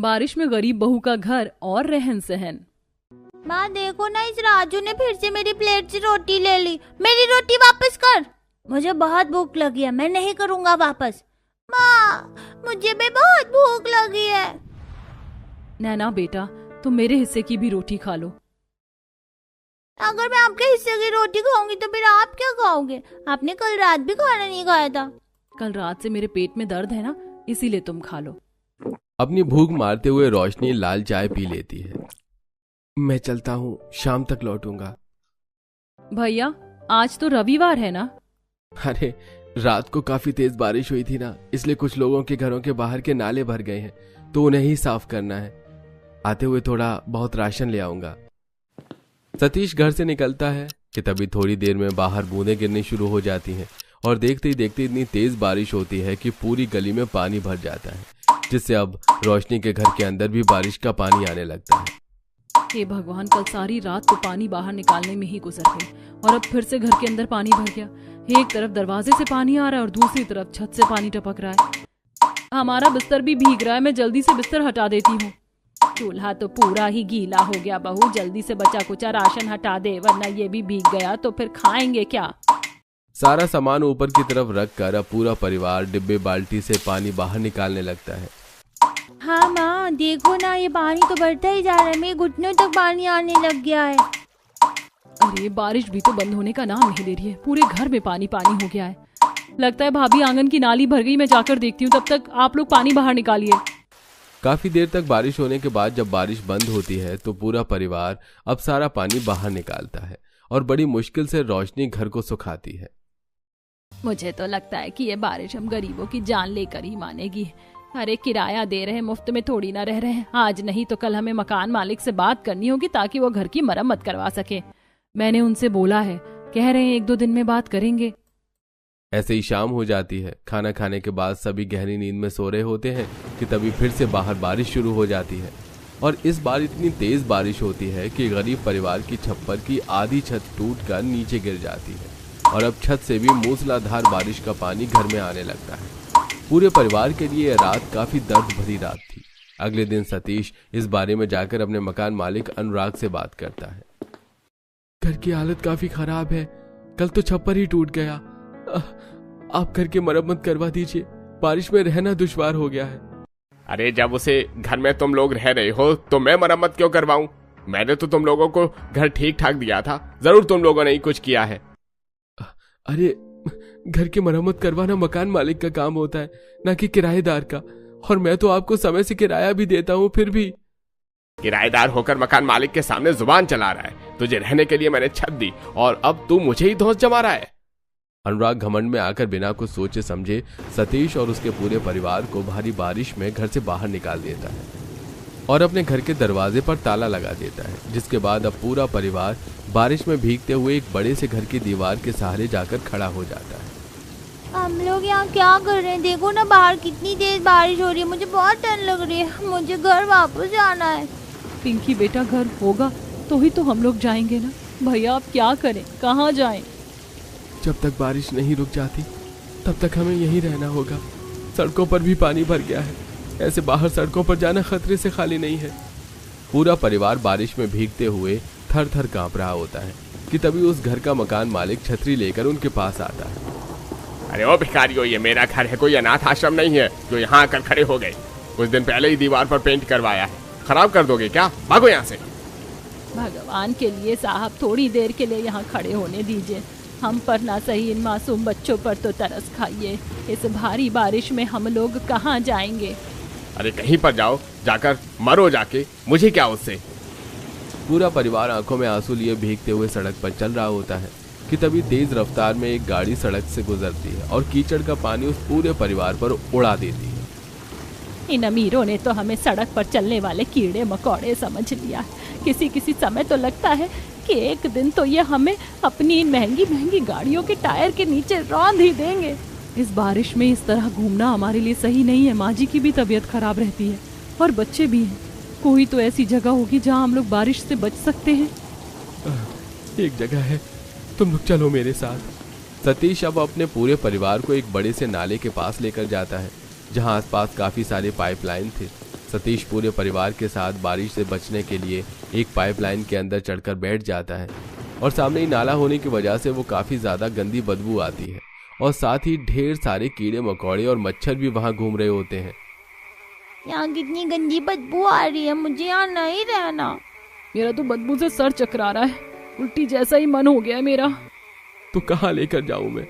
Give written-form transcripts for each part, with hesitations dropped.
बारिश में गरीब बहू का घर और रहन सहन। माँ देखो ना, इस राजू ने फिर से मेरी प्लेट से रोटी ले ली। मेरी रोटी वापस कर। मुझे बहुत भूख लगी है, मैं नहीं करूँगा वापस। माँ मुझे भी बहुत भूख लगी है। नैना बेटा, तुम मेरे हिस्से की भी रोटी खा लो। अगर मैं आपके हिस्से की रोटी खाऊंगी तो फिर आप क्या खाओगे? आपने कल रात भी खाना नहीं खाया था। कल रात से मेरे पेट में दर्द है ना, इसीलिए तुम खा लो। अपनी भूख मारते हुए रोशनी लाल चाय पी लेती है। मैं चलता हूँ, शाम तक लौटूंगा। भैया आज तो रविवार है ना? अरे रात को काफी तेज बारिश हुई थी ना, इसलिए कुछ लोगों के घरों के बाहर के नाले भर गए हैं, तो उन्हें ही साफ करना है। आते हुए थोड़ा बहुत राशन ले आऊंगा। सतीश घर से निकलता है कि तभी थोड़ी देर में बाहर बूंदें गिरनी शुरू हो जाती हैं और देखते ही देखते इतनी तेज बारिश होती है कि पूरी गली में पानी भर जाता है, जिससे अब रोशनी के घर के अंदर भी बारिश का पानी आने लगता है। हे भगवान, कल सारी रात तो पानी बाहर निकालने में ही गुजर गई और अब फिर से घर के अंदर पानी भर गया। एक तरफ दरवाजे से पानी आ रहा है और दूसरी तरफ छत से पानी टपक रहा है। हमारा बिस्तर भी भीग रहा है, मैं जल्दी से बिस्तर हटा देती हूँ। चूल्हा तो पूरा ही गीला हो गया। बहू जल्दी से बचा कुचा राशन हटा दे, वरना ये भी भीग गया तो फिर खाएंगे क्या? सारा सामान ऊपर की तरफ रख कर अब पूरा परिवार डिब्बे बाल्टी से पानी बाहर निकालने लगता है। हाँ माँ देखो ना, ये पानी तो बढ़ता ही जा रहा है। मेरे घुटनों तक पानी आने लग गया है। अरे बारिश भी तो बंद होने का नाम नहीं ले रही है, पूरे घर में पानी पानी हो गया है। लगता है भाभी आंगन की नाली भर गई, मैं जाकर देखती हूँ। तब तक आप लोग पानी बाहर निकालिए। काफी देर तक बारिश होने के बाद जब बारिश बंद होती है तो पूरा परिवार अब सारा पानी बाहर निकालता है और बड़ी मुश्किल से रोशनी घर को सुखाती है। मुझे तो लगता है कि ये बारिश हम गरीबों की जान लेकर ही मानेगी। अरे किराया दे रहे हैं, मुफ्त में थोड़ी ना रह रहे हैं। आज नहीं तो कल हमें मकान मालिक से बात करनी होगी ताकि वो घर की मरम्मत करवा सके। मैंने उनसे बोला है, कह रहे हैं 1-2 दिन में बात करेंगे। ऐसे ही शाम हो जाती है। खाना खाने के बाद सभी गहरी नींद में सो रहे होते हैं कि तभी फिर से बाहर बारिश शुरू हो जाती है और इस बार इतनी तेज बारिश होती है कि गरीब परिवार की छप्पर की आधी छत टूटकर नीचे गिर जाती है और अब छत से भी मूसलाधार बारिश का पानी घर में आने लगता है। पूरे परिवार के लिए यह रात काफी दर्द भरी रात थी। अगले दिन सतीश इस बारे में जाकर अपने मकान मालिक अनुराग से बात करता है। घर की हालत काफी खराब है, कल तो छप्पर ही टूट गया। आप घर की मरम्मत करवा दीजिए, बारिश में रहना दुश्वार हो गया है। अरे जब उसे घर में तुम लोग रह रहे हो तो मैं मरम्मत क्यों करवाऊं? मैंने तो तुम लोगों को घर ठीक ठाक दिया था, जरूर तुम लोगों ने ही कुछ किया है। अरे घर की मरम्मत करवाना मकान मालिक का काम होता है, ना कि किराएदार का। और मैं तो आपको समय से किराया भी देता हूँ, फिर भी। किराएदार होकर मकान मालिक के सामने जुबान चला रहा है। तुझे रहने के लिए मैंने छत दी और अब तू मुझे ही धौंस जमा रहा है। अनुराग घमंड में आकर बिना कुछ सोचे समझे सतीश और उसके पूरे परिवार को भारी बारिश में घर से बाहर निकाल देता है और अपने घर के दरवाजे पर ताला लगा देता है, जिसके बाद अब पूरा परिवार बारिश में भीगते हुए एक बड़े से घर की दीवार के सहारे जाकर खड़ा हो जाता है। हम लोग यहाँ क्या कर रहे हैं? देखो ना बाहर कितनी तेज बारिश हो रही है। मुझे बहुत डर लग रही है, मुझे घर वापस जाना है। पिंकी बेटा, घर होगा तो ही तो हम लोग जाएंगे ना। भैया आप क्या करें, कहाँ जाएं? जब तक बारिश नहीं रुक जाती तब तक हमें यहीं रहना होगा। सड़कों पर भी पानी भर गया है, ऐसे बाहर सड़कों पर जाना खतरे से खाली नहीं है। पूरा परिवार बारिश में भीगते हुए थर थर कांप रहा होता है कि तभी उस घर का मकान मालिक छतरी लेकर उनके पास आता है। अरे ओ भिखारियों, ये मेरा घर है, कोई अनाथ आश्रम नहीं है जो यहाँ आकर खड़े हो गए। कुछ दिन पहले ही दीवार पर पेंट करवाया है, खराब कर दोगे क्या? भागो यहाँ से। भगवान के लिए साहब, थोड़ी देर के लिए यहाँ खड़े होने दीजिए। हम पर ना सही इन मासूम बच्चों पर तो तरस खाइए। इस भारी बारिश में हम लोग कहाँ जाएंगे? अरे कहीं पर जाओ, जाकर मरो जाके, मुझे क्या उससे। पूरा परिवार आंखों में आंसू लिए भीगते हुए सड़क पर चल रहा होता है कि तभी तेज रफ्तार में एक गाड़ी सड़क से गुजरती है और कीचड़ का पानी उस पूरे परिवार पर उड़ा देती है। इन अमीरों ने तो हमें सड़क पर चलने वाले कीड़े मकोड़े समझ लिया। किसी समय तो लगता है कि एक दिन तो ये हमें अपनी इन महंगी महंगी गाड़ियों के टायर के नीचे रौंद ही देंगे। इस बारिश में इस तरह घूमना हमारे लिए सही नहीं है। माँ जी की भी तबीयत खराब रहती है और बच्चे भी हैं। कोई तो ऐसी जगह होगी जहाँ हम लोग बारिश से बच सकते हैं। एक जगह है, तुम लोग चलो मेरे साथ। सतीश अब अपने पूरे परिवार को एक बड़े से नाले के पास लेकर जाता है जहाँ आसपास काफी सारे पाइपलाइन थे। सतीश पूरे परिवार के साथ बारिश से बचने के लिए एक पाइपलाइन के अंदर चढ़कर बैठ जाता है और सामने ही नाला होने की वजह से वो काफी ज्यादा गंदी बदबू आती है और साथ ही ढेर सारे कीड़े मकोड़े और मच्छर भी वहां घूम रहे होते हैं। यहाँ कितनी गंदी बदबू आ रही है, मुझे यहाँ नहीं रहना। मेरा तो बदबू से सर चकरा रहा है, उल्टी जैसा ही मन हो गया है मेरा। तो कहाँ लेकर जाऊं मैं,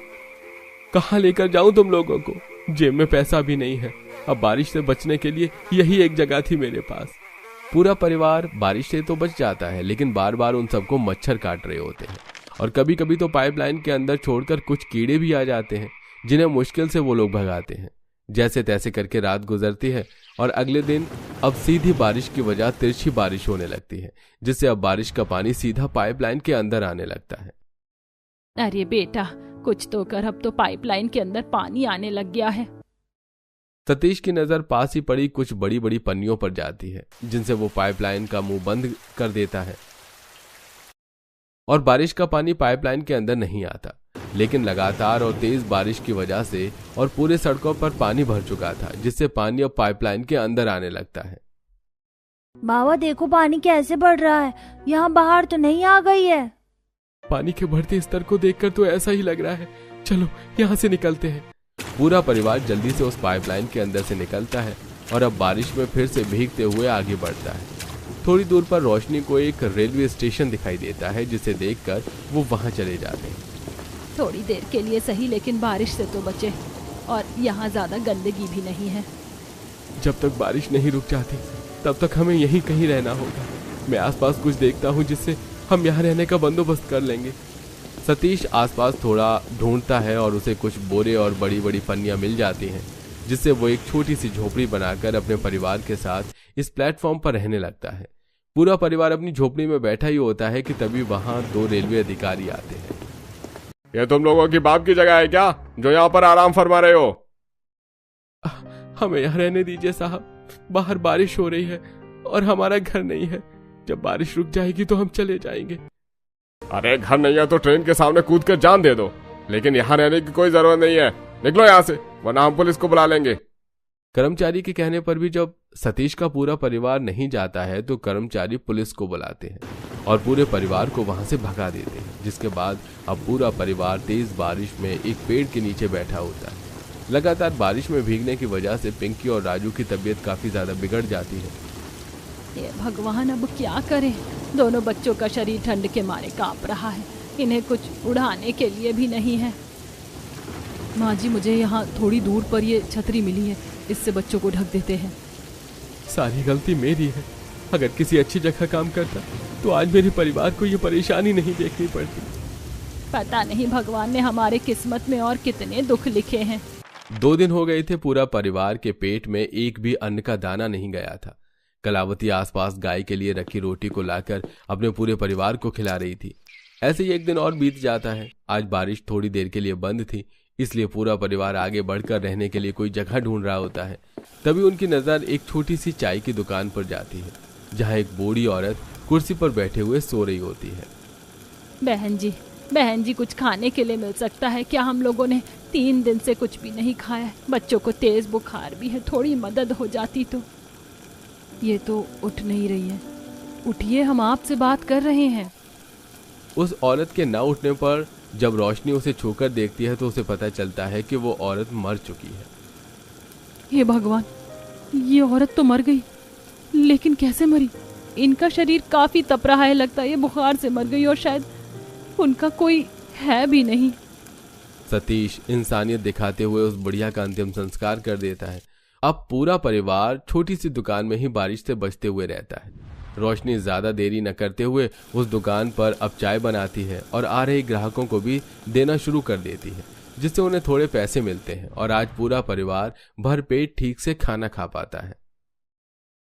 कहाँ लेकर जाऊं तुम लोगों को? जेब में पैसा भी नहीं है। अब बारिश से बचने के लिए यही एक जगह थी मेरे पास। पूरा परिवार बारिश से तो बच जाता है, लेकिन बार बार उन सबको मच्छर काट रहे होते हैं और कभी कभी तो पाइपलाइन के अंदर छोड़कर कुछ कीड़े भी आ जाते हैं जिन्हें मुश्किल से वो लोग भगाते हैं। जैसे तैसे करके रात गुजरती है और अगले दिन अब सीधी बारिश की वजह तिरछी बारिश होने लगती है, जिससे अब बारिश का पानी सीधा पाइपलाइन के अंदर आने लगता है। अरे बेटा कुछ तो कर, अब तो पाइपलाइन के अंदर पानी आने लग गया है। सतीश की नजर पास ही पड़ी कुछ बड़ी बड़ी पन्नियों पर जाती है, जिनसे वो पाइपलाइन का मुंह बंद कर देता है और बारिश का पानी पाइपलाइन के अंदर नहीं आता। लेकिन लगातार और तेज बारिश की वजह से और पूरे सड़कों पर पानी भर चुका था, जिससे पानी अब पाइपलाइन के अंदर आने लगता है। बाबा देखो पानी कैसे बढ़ रहा है, यहाँ बाहर तो नहीं आ गई है। पानी के बढ़ते स्तर को देखकर तो ऐसा ही लग रहा है, चलो यहाँ से निकलते हैं। पूरा परिवार जल्दी से उस पाइपलाइन के अंदर से निकलता है और अब बारिश में फिर से भीगते हुए आगे बढ़ता है। थोड़ी दूर पर रोशनी को एक रेलवे स्टेशन दिखाई देता है, जिसे देखकर वो वहां चले जाते हैं। थोड़ी देर के लिए सही, लेकिन बारिश से तो बचे और यहाँ ज्यादा गंदगी भी नहीं है। जब तक बारिश नहीं रुक जाती तब तक हमें यहीं कहीं रहना होगा। मैं आसपास कुछ देखता हूँ जिससे हम यहाँ रहने का बंदोबस्त कर लेंगे। सतीश आसपास थोड़ा ढूंढता है और उसे कुछ बोरे और बड़ी बड़ी पन्नियां मिल जाती हैं, जिससे वो एक छोटी सी झोपड़ी बनाकर अपने परिवार के साथ इस प्लेटफॉर्म पर रहने लगता है। पूरा परिवार अपनी झोपड़ी में बैठा ही होता है कि तभी वहां 2 रेलवे अधिकारी आते हैं। ये तुम लोगों की बाप की जगह है क्या, जो यहाँ पर आराम फरमा रहे हो? हमें यहाँ रहने दीजिए साहब, बाहर बारिश हो रही है और हमारा घर नहीं है। जब बारिश रुक जाएगी तो हम चले जाएंगे। अरे घर नहीं है तो ट्रेन के सामने कूद कर जान दे दो, लेकिन यहाँ रहने की कोई जरूरत नहीं है। निकलो यहाँ से, वरना हम पुलिस को बुला लेंगे। कर्मचारी के कहने पर भी जब सतीश का पूरा परिवार नहीं जाता है तो कर्मचारी पुलिस को बुलाते हैं और पूरे परिवार को वहां से भगा देते हैं, जिसके बाद अब पूरा परिवार तेज बारिश में एक पेड़ के नीचे बैठा होता है। लगातार बारिश में भीगने की वजह से पिंकी और राजू की तबीयत काफी ज्यादा बिगड़ जाती है। ये भगवान अब क्या करें, दोनों बच्चों का शरीर ठंड के मारे कांप रहा है, इन्हें कुछ उड़ाने के लिए भी नहीं है। माँ जी मुझे यहाँ थोड़ी दूर पर ये छतरी मिली है, इससे बच्चों को ढक देते हैं। सारी गलती मेरी है, अगर किसी अच्छी जगह काम करता तो आज मेरे परिवार को ये परेशानी नहीं देखनी पड़ती। पता नहीं भगवान ने हमारे किस्मत में और कितने दुख लिखे हैं। 2 दिन हो गए थे, पूरा परिवार के पेट में एक भी अन्न का दाना नहीं गया था। कलावती आसपास गाय के लिए रखी रोटी को लाकर अपने पूरे परिवार को खिला रही थी। ऐसे ही एक दिन और बीत जाता है। आज बारिश थोड़ी देर के लिए बंद थी, इसलिए पूरा परिवार आगे बढ़कर रहने के लिए कोई जगह ढूंढ रहा होता है। तभी उनकी नजर एक छोटी सी चाय की दुकान पर जाती है, जहां एक बूढ़ी औरत कुर्सी पर बैठे हुए सो रही होती है। बहन जी कुछ खाने के लिए मिल सकता है क्या? हम लोगों ने 3 दिन से कुछ भी नहीं खाया है, बच्चों को तेज बुखार भी है, थोड़ी मदद हो जाती तो। ये तो उठ नहीं रही है, उठिए, हम आपसे बात कर रहे हैं। उस औरत के न उठने पर जब रोशनी उसे छूकर देखती है तो उसे पता चलता है कि वो औरत मर चुकी है। हे भगवान, ये औरत तो मर गई, लेकिन कैसे मरी? इनका शरीर काफी तप रहा है, लगता है ये बुखार से मर गई और शायद उनका कोई है भी नहीं। सतीश इंसानियत दिखाते हुए उस बुढ़िया का अंतिम संस्कार कर देता है। अब पूरा परिवार छोटी सी दुकान में ही बारिश से बचते हुए रहता है। रोशनी ज्यादा देरी न करते हुए उस दुकान पर अब चाय बनाती है और आ रहे ग्राहकों को भी देना शुरू कर देती है, जिससे उन्हें थोड़े पैसे मिलते हैं और आज पूरा परिवार भरपेट ठीक से खाना खा पाता है।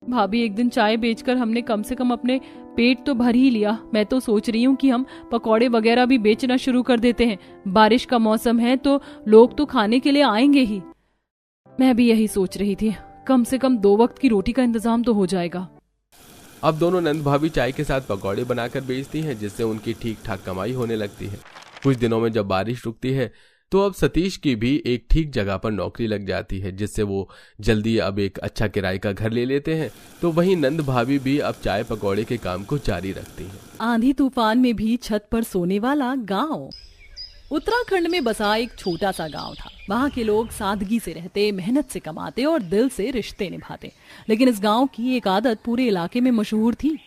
भाभी एक दिन चाय बेचकर हमने कम से कम अपने पेट तो भर ही लिया। मैं तो सोच रही हूँ कि हम पकौड़े वगैरह भी बेचना शुरू कर देते हैं। बारिश का मौसम है तो लोग तो खाने के लिए आएंगे ही। मैं भी यही सोच रही थी, कम से कम 2 वक्त की रोटी का इंतजाम तो हो जाएगा। अब दोनों नंद भाभी चाय के साथ पकौड़े बनाकर बेचती हैं, जिससे उनकी ठीक ठाक कमाई होने लगती है। कुछ दिनों में जब बारिश रुकती है तो अब सतीश की भी एक ठीक जगह पर नौकरी लग जाती है, जिससे वो जल्दी अब एक अच्छा किराए का घर ले लेते हैं। तो वहीं नंद भाभी भी अब चाय पकौड़े के काम को जारी रखती हैं। आंधी तूफान में भी छत पर सोने वाला गांव। उत्तराखंड में बसा एक छोटा सा गांव था। वहाँ के लोग सादगी से रहते, मेहनत से कमाते और दिल से रिश्ते निभाते। लेकिन इस गांव की एक आदत पूरे इलाके में मशहूर थी।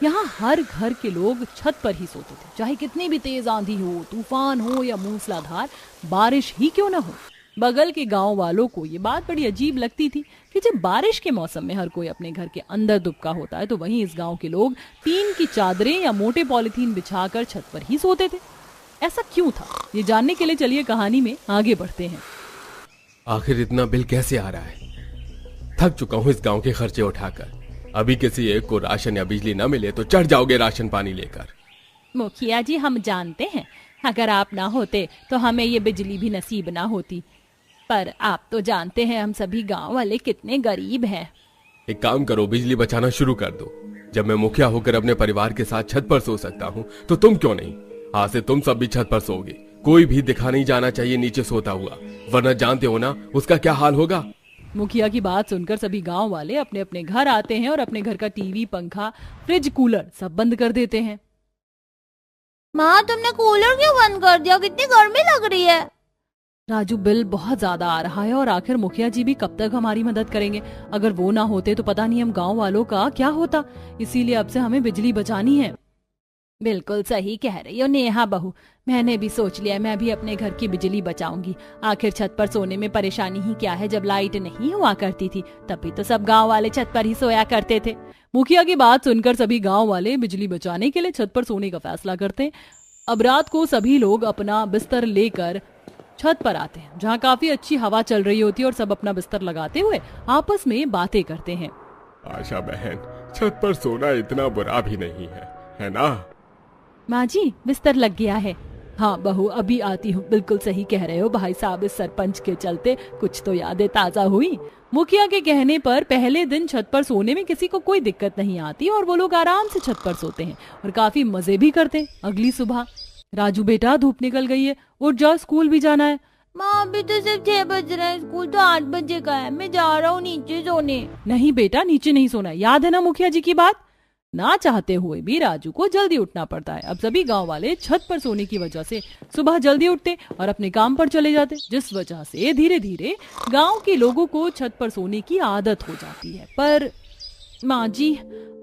यहाँ हर घर के लोग छत पर ही सोते थे, चाहे कितनी भी तेज आंधी हो, तूफान हो या मूसलाधार बारिश ही क्यों न हो। बगल के गांव वालों को ये बात बड़ी अजीब लगती थी कि जब बारिश के मौसम में हर कोई अपने घर के अंदर दुबका होता है, तो वहीं इस गांव के लोग टीन की चादरें या मोटे पॉलिथीन बिछाकर छत पर ही सोते थे। ऐसा क्यों था, ये जानने के लिए चलिए कहानी में आगे बढ़ते हैं। आखिर इतना बिल कैसे आ रहा है? थक चुका हूँ इस गांव के खर्चे उठाकर। अभी किसी एक को राशन या बिजली न मिले तो चढ़ जाओगे राशन पानी लेकर। मुखिया जी, हम जानते हैं अगर आप ना होते तो हमें ये बिजली भी नसीब ना होती, पर आप तो जानते हैं हम सभी गांव वाले कितने गरीब हैं। एक काम करो, बिजली बचाना शुरू कर दो। जब मैं मुखिया होकर अपने परिवार के साथ छत पर सो सकता हूँ तो तुम क्यों नहीं? आज से तुम सब भी छत पर सोओगे। कोई भी दिखा नहीं जाना चाहिए नीचे सोता हुआ, वरना जानते हो ना उसका क्या हाल होगा। मुखिया की बात सुनकर सभी गांव वाले अपने अपने घर आते हैं और अपने घर का टीवी, पंखा, फ्रिज, कूलर सब बंद कर देते हैं। माँ, तुमने कूलर क्यों बंद कर दिया? कितनी गर्मी लग रही है। राजू, बिल बहुत ज्यादा आ रहा है और आखिर मुखिया जी भी कब तक हमारी मदद करेंगे? अगर वो ना होते तो पता नहीं हम गांव वालों का क्या होता। इसीलिए अब से हमें बिजली बचानी है। बिल्कुल सही कह रही हो नेहा बहू, मैंने भी सोच लिया मैं भी अपने घर की बिजली बचाऊंगी। आखिर छत पर सोने में परेशानी ही क्या है, जब लाइट नहीं हुआ करती थी तभी तो सब गांव वाले छत पर ही सोया करते थे। मुखिया की बात सुनकर सभी गांव वाले बिजली बचाने के लिए छत पर सोने का फैसला करते हैं। अब रात को सभी लोग अपना बिस्तर लेकर छत पर आते हैं, जहाँ काफी अच्छी हवा चल रही होती है और सब अपना बिस्तर लगाते हुए आपस में बातें करते हैं। आशा बहन, छत पर सोना इतना बुरा भी नहीं है ना? माँ जी, बिस्तर लग गया है। हाँ बहू, अभी आती हूँ। बिल्कुल सही कह रहे हो भाई साहब, इस सरपंच के चलते कुछ तो यादें ताजा हुई। मुखिया के कहने पर पहले दिन छत पर सोने में किसी को कोई दिक्कत नहीं आती और वो लोग आराम से छत पर सोते हैं और काफी मजे भी करते हैं। अगली सुबह, राजू बेटा धूप निकल गई है, उठ जाओ, स्कूल भी जाना है। माँ, अभी तो सिर्फ 6 बज रहे हैं, स्कूल तो 8 बजे का है। मैं जा रहा हूँ नीचे सोने। नहीं बेटा, नीचे नहीं सोना, याद है ना मुखिया जी की बात। ना चाहते हुए भी राजू को जल्दी उठना पड़ता है। अब सभी गांव वाले छत पर सोने की वजह से सुबह जल्दी उठते और अपने काम पर चले जाते, जिस वजह से धीरे धीरे गांव के लोगों को छत पर सोने की आदत हो जाती है। पर माँ जी,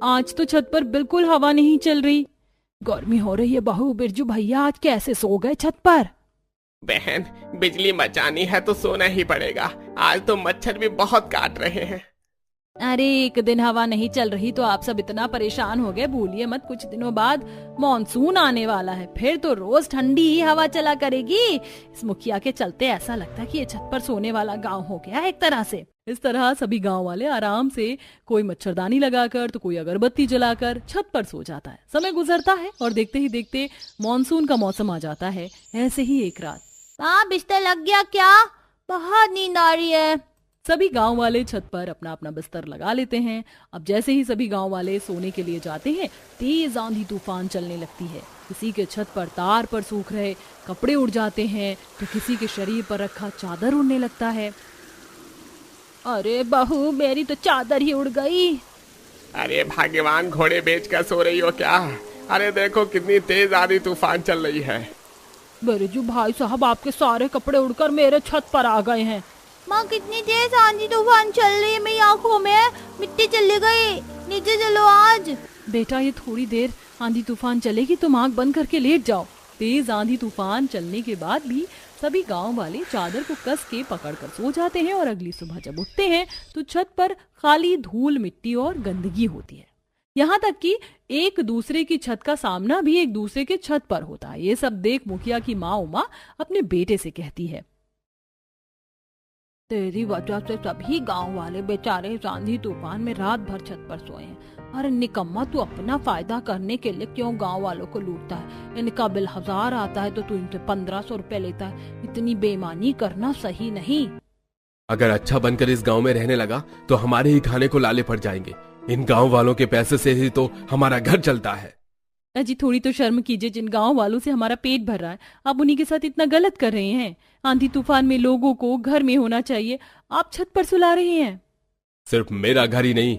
आज तो छत पर बिल्कुल हवा नहीं चल रही। गर्मी हो रही है बहू। बिरजू भैया आज कैसे सो गए छत पर? बहन, बिजली बचानी है तो सोना ही पड़ेगा। आज तो मच्छर भी बहुत काट रहे हैं। अरे, एक दिन हवा नहीं चल रही तो आप सब इतना परेशान हो गए। भूलिए मत, कुछ दिनों बाद मॉनसून आने वाला है, फिर तो रोज ठंडी ही हवा चला करेगी। इस मुखिया के चलते ऐसा लगता है कि ये छत पर सोने वाला गांव हो गया एक तरह से। इस तरह सभी गांव वाले आराम से, कोई मच्छरदानी लगाकर तो कोई अगरबत्ती जलाकर छत पर सो जाता है। समय गुजरता है और देखते ही देखते मॉनसून का मौसम आ जाता है। ऐसे ही एक रात, माँ, बिस्तर लग गया क्या? बहुत नींद आ रही है। सभी गांव वाले छत पर अपना अपना बिस्तर लगा लेते हैं। अब जैसे ही सभी गांव वाले सोने के लिए जाते हैं, तेज आंधी तूफान चलने लगती है। किसी के छत पर तार पर सूख रहे कपड़े उड़ जाते हैं तो किसी के शरीर पर रखा चादर उड़ने लगता है। अरे बहू, मेरी तो चादर ही उड़ गई। अरे भगवान, घोड़े बेच कर सो रही हो क्या? अरे देखो कितनी तेज आंधी तूफान चल रही है। बिरजू भाई साहब, आपके सारे कपड़े उड़कर मेरे छत पर आ गए हैं। माँ, कितनी तेज आंधी तूफान चल रही है, मेरी आंखों में मिट्टी चली गई। नीचे चलो आज। बेटा, ये थोड़ी देर आंधी तूफान चलेगी, तुम आंख बंद करके लेट जाओ। तेज आंधी तूफान चलने के बाद भी सभी गांव वाले चादर को कस के पकड़कर सो जाते हैं और अगली सुबह जब उठते हैं तो छत पर खाली धूल, मिट्टी और गंदगी होती है। यहाँ तक कि एक दूसरे की छत का सामना भी एक दूसरे के छत पर होता है। ये सब देख मुखिया की माँ उमा अपने बेटे से कहती है, तेरी वजह से सभी गांव वाले बेचारे आंधी तूफान में रात भर छत पर सोए हैं। अरे निकम्मा, तू अपना फायदा करने के लिए क्यों गांव वालों को लूटता है? इनका बिल 1000 आता है तो तू इनसे 1500 रुपए लेता है। इतनी बेईमानी करना सही नहीं। अगर अच्छा बनकर इस गांव में रहने लगा तो हमारे ही खाने को लाले पड़ जाएंगे। इन गांव वालों के पैसे से ही तो हमारा घर चलता है। अजी थोड़ी तो शर्म कीजिए, जिन गांव वालों से हमारा पेट भर रहा है आप उन्हीं के साथ इतना गलत कर रहे हैं। आंधी तूफान में लोगों को घर में होना चाहिए, आप छत पर सुला रहे हैं। सिर्फ मेरा घर ही नहीं,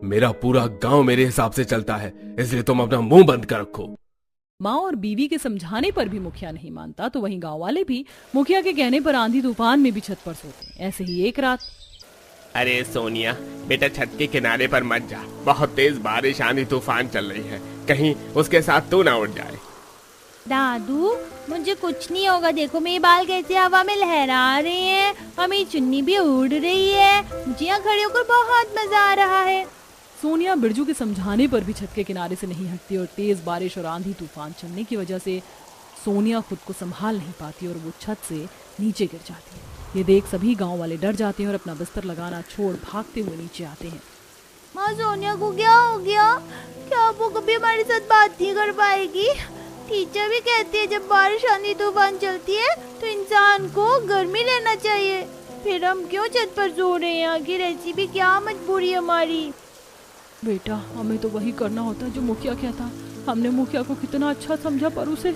मेरा पूरा गांव मेरे हिसाब से चलता है, इसलिए तुम अपना मुंह बंद कर रखो। माँ और बीवी के समझाने पर भी मुखिया नहीं मानता, तो वहीं गांव वाले भी मुखिया के कहने पर आंधी तूफान में भी छत पर सोते हैं। ऐसे ही एक रात। अरे सोनिया बेटा, छत के किनारे पर मत जा, बहुत तेज बारिश आंधी तूफान चल रही है, कहीं उसके साथ तू ना उड़ जाए। दादू मुझे कुछ नहीं होगा, देखो मेरे बाल कैसे हवा में लहरा रहे हैं और मेरी चुन्नी भी उड़ रही है, मुझे यहाँ खड़े होकर बहुत मजा आ रहा है। सोनिया बिरजू के समझाने पर भी छत के किनारे से नहीं हटती और तेज बारिश और आंधी तूफान चलने की वजह से सोनिया खुद को संभाल नहीं पाती और वो छत से नीचे गिर जाती है। ये देख सभी गांव वाले डर जाते हैं और अपना बिस्तर लगाना छोड़ भागते हुए नीचे आते हैं। माँ सोनिया को क्या हो गया? क्या वो कभी हमारे साथ बात नहीं कर पाएगी? टीचर भी कहती है जब बारिश आंधी तूफान चलती है तो इंसान को गर्मी लेना चाहिए, फिर हम क्यों छत पर सो रहे हैं? आखिर ऐसी भी क्या मजबूरी हमारी? बेटा हमें तो वही करना होता जो मुखिया कहता। हमने मुखिया को कितना अच्छा समझा, पर उसे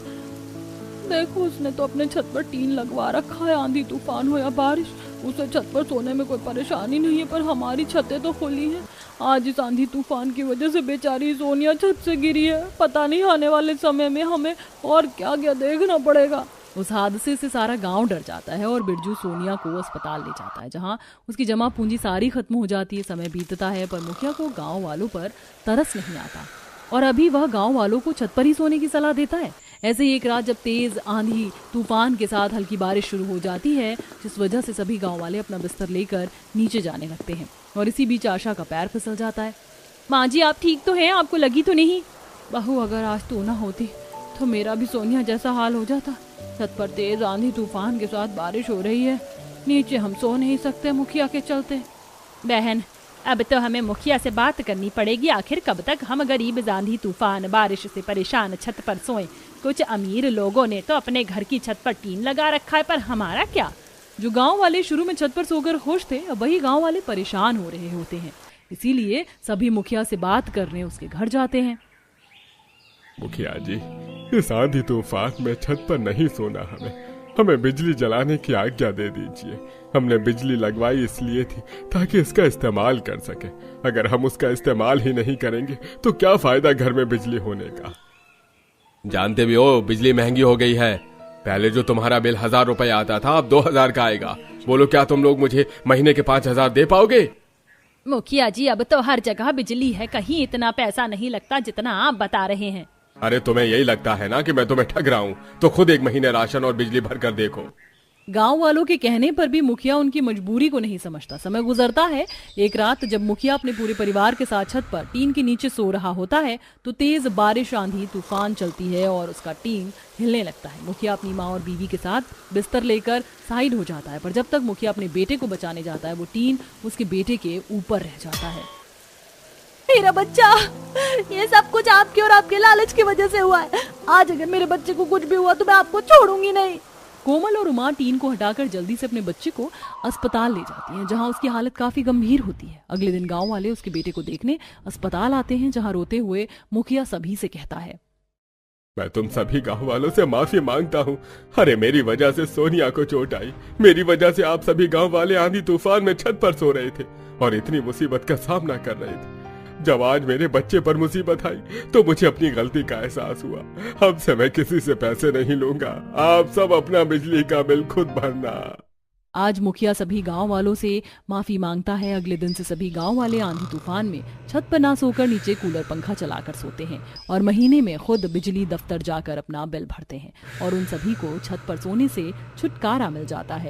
देखो, उसने तो अपने छत पर टीन लगवा रखा है। आंधी तूफान हो या बारिश, उसे छत पर सोने में कोई परेशानी नहीं है, पर हमारी छतें तो खुली हैं। आज इस आंधी तूफान की वजह से बेचारी सोनिया छत से गिरी है। पता नहीं आने वाले समय में हमें और क्या क्या देखना पड़ेगा। उस हादसे से सारा गांव डर जाता है और बिरजू सोनिया को अस्पताल ले जाता है, जहां उसकी जमा पूंजी सारी खत्म हो जाती है। समय बीतता है पर मुखिया को गांव वालों पर तरस नहीं आता और अभी वह गांव वालों को छत पर ही सोने की सलाह देता है। ऐसे ही एक रात जब तेज आंधी तूफान के साथ हल्की बारिश शुरू हो जाती है, जिस वजह से सभी गांव वाले अपना बिस्तर लेकर नीचे जाने लगते हैं और इसी बीच आशा का पैर फिसल जाता है। माँ जी आप ठीक तो हैं? आपको लगी तो नहीं? बहू अगर आज तू ना होती तो मेरा भी सोनिया जैसा हाल हो जाता। छत पर तेज आंधी तूफान के साथ बारिश हो रही है, नीचे हम सो नहीं सकते मुखिया के चलते। बहन अब तो हमें मुखिया से बात करनी पड़ेगी। आखिर कब तक हम गरीब आंधी तूफान बारिश से परेशान छत पर सोएं? कुछ अमीर लोगों ने तो अपने घर की छत पर टीन लगा रखा है, पर हमारा क्या? जो गांव वाले शुरू में छत पर सोकर खुश थे, अब वही गांव वाले परेशान हो रहे होते हैं। इसीलिए सभी मुखिया से बात करने उसके घर जाते हैं। मुखिया जी, इस आंधी तूफान में छत पर नहीं सोना, हमें बिजली जलाने की आज्ञा दे दीजिए। हमने बिजली लगवाई इसलिए थी ताकि इसका इस्तेमाल कर सके। अगर हम उसका इस्तेमाल ही नहीं करेंगे तो क्या फायदा घर में बिजली होने का? जानते भी हो बिजली महंगी हो गई है। पहले जो तुम्हारा बिल 1000 रुपए आता था, अब 2000 का आएगा। बोलो क्या तुम लोग मुझे महीने के 5000 दे पाओगे? मुखिया जी अब तो हर जगह बिजली है, कहीं इतना पैसा नहीं लगता जितना आप बता रहे हैं। अरे तुम्हें यही लगता है ना कि मैं तुम्हें ठग रहा हूँ, तो खुद एक महीने राशन और बिजली भर कर देखो। गांव वालों के कहने पर भी मुखिया उनकी मजबूरी को नहीं समझता। समय गुजरता है। एक रात जब मुखिया अपने पूरे परिवार के साथ छत पर टीन के नीचे सो रहा होता है तो तेज बारिश आंधी तूफान चलती है और उसका टीन हिलने लगता है। मुखिया अपनी माँ और बीवी के साथ बिस्तर लेकर साइड हो जाता है, पर जब तक मुखिया अपने बेटे को बचाने जाता है वो टीन उसके बेटे के ऊपर रह जाता है। मेरा बच्चा, ये सब कुछ आपके और आपके लालच की वजह से हुआ है। आज अगर मेरे बच्चे को कुछ भी हुआ तो मैं आपको छोड़ूंगी नहीं। कोमल और उमा टीन को हटाकर जल्दी से अपने बच्चे को अस्पताल ले जाती हैं, जहां उसकी हालत काफी गंभीर होती है। अगले दिन गांव वाले उसके बेटे को देखने अस्पताल आते हैं, जहां रोते हुए मुखिया सभी से कहता है, मैं तुम सभी गांव वालों से माफी मांगता हूँ। अरे मेरी वजह से सोनिया को चोट आई, मेरी वजह से आप सभी गांव वाले आंधी तूफान में छत पर सो रहे थे और इतनी मुसीबत का सामना कर रहे थे। जब आज मेरे बच्चे पर मुसीबत आई तो मुझे अपनी गलती का एहसास हुआ। अब से मैं किसी से पैसे नहीं लूंगा। आप सब अपना बिजली का बिल खुद भरना। आज मुखिया सभी गांव वालों से माफी मांगता है। अगले दिन से सभी गांव वाले आंधी तूफान में छत पर ना सोकर नीचे कूलर पंखा चलाकर सोते हैं और महीने में खुद बिजली दफ्तर जाकर अपना बिल भरते हैं और उन सभी को छत पर सोने से छुटकारा मिल जाता है।